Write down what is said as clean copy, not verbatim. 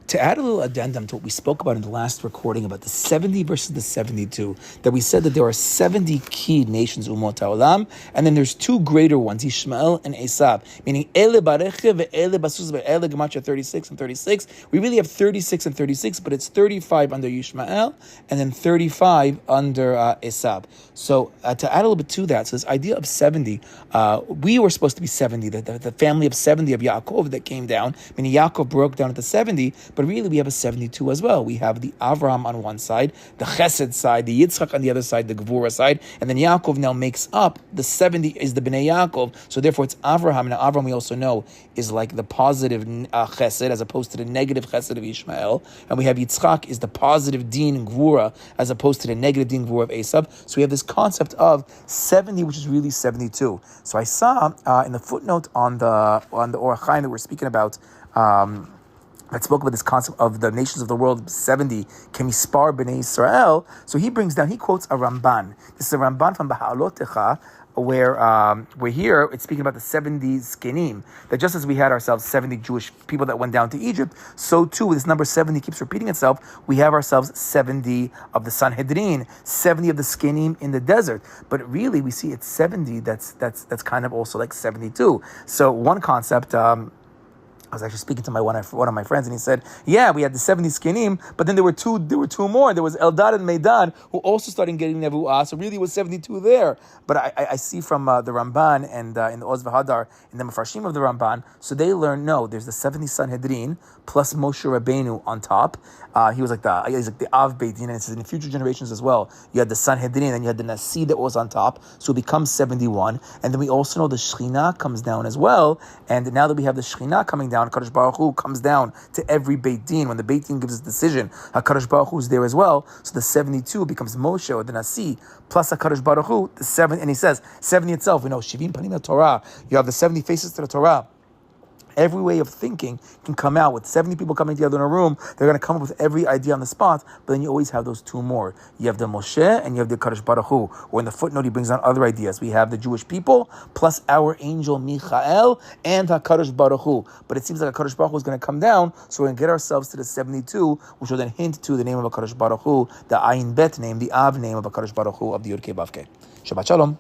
To add a little addendum to what we spoke about in the last recording about the 70 versus the 72, that we said that there are 70 key nations, Umot HaOlam, and then there's two greater ones, Ishmael and Esav, meaning Ele Bareche ve'ele Basus ve'ele Gematria 36 and 36. We really have 36 and 36, but it's 35 under Ishmael and then 35 under Esav. So to add a little bit to that, so this idea of 70, we were supposed to be 70, the family of 70 of Yaakov that came down, meaning Yaakov broke down at the 70, but really we have a 72 as well. We have the Avraham on one side, the Chesed side, the Yitzchak on the other side, the Gevurah side, and then Yaakov now makes up, the 70 is the Bnei Yaakov, so therefore it's Avraham. Now Avraham, we also know, is like the positive Chesed as opposed to the negative Chesed of Ishmael, and we have Yitzchak is the positive Din and Gevurah as opposed to the negative Din and Gevurah of Esav. So we have this concept of 70, which is really 72. So I saw in the footnote on the Orach Chaim that we're speaking about, that spoke about this concept of the nations of the world, 70, Kemispar B'nai Israel. So he quotes a Ramban. This is a Ramban from Baha'alotecha, where here it's speaking about the 70 Zekenim, that just as we had ourselves 70 Jewish people that went down to Egypt, so too this number 70 keeps repeating itself. We have ourselves 70 of the Sanhedrin, 70 of the Zekenim in the desert. But really we see it's 70 that's kind of also like 72. So one concept, I was actually speaking to one of my friends, and he said, "Yeah, we had the 70 Zekenim, but then there were two more. There was Eldad and Meidan, who also started getting Nevuah. So really, it was 72 there. But I see from the Ramban and in the Oz V'Hadar, in the Mefarshim of the Ramban, so they learn there's the 70 Sanhedrin plus Moshe Rabbeinu on top. He's like the Av Beit Din, and it says in future generations as well, you had the Sanhedrin, and you had the Nasi that was on top, so it becomes 71. And then we also know the Shekhinah comes down as well. And now that we have the Shekhinah coming down, HaKadosh Baruch Hu comes down to every Beit Din. When the Beit Din gives its decision, HaKadosh Baruch Hu is there as well. So the 72 becomes Moshe or the Nasi plus HaKadosh Baruch Hu, the 7, and he says 70 itself. We know Shivim Panim Torah. You have the 70 faces to the Torah. Every way of thinking can come out with 70 people coming together in a room. They're going to come up with every idea on the spot, but then you always have those two more. You have the Moshe and you have the Kadosh Baruch Hu. Or in the footnote, he brings on other ideas. We have the Jewish people plus our angel Michael and HaKadosh Baruch Hu. But it seems like HaKadosh Baruch Hu is going to come down, so we're going to get ourselves to the 72, which will then hint to the name of HaKadosh Baruch Hu, the Ayin Bet name, the Av name of HaKadosh Baruch Hu of the Yud Kei Vav Kei. Shabbat Shalom.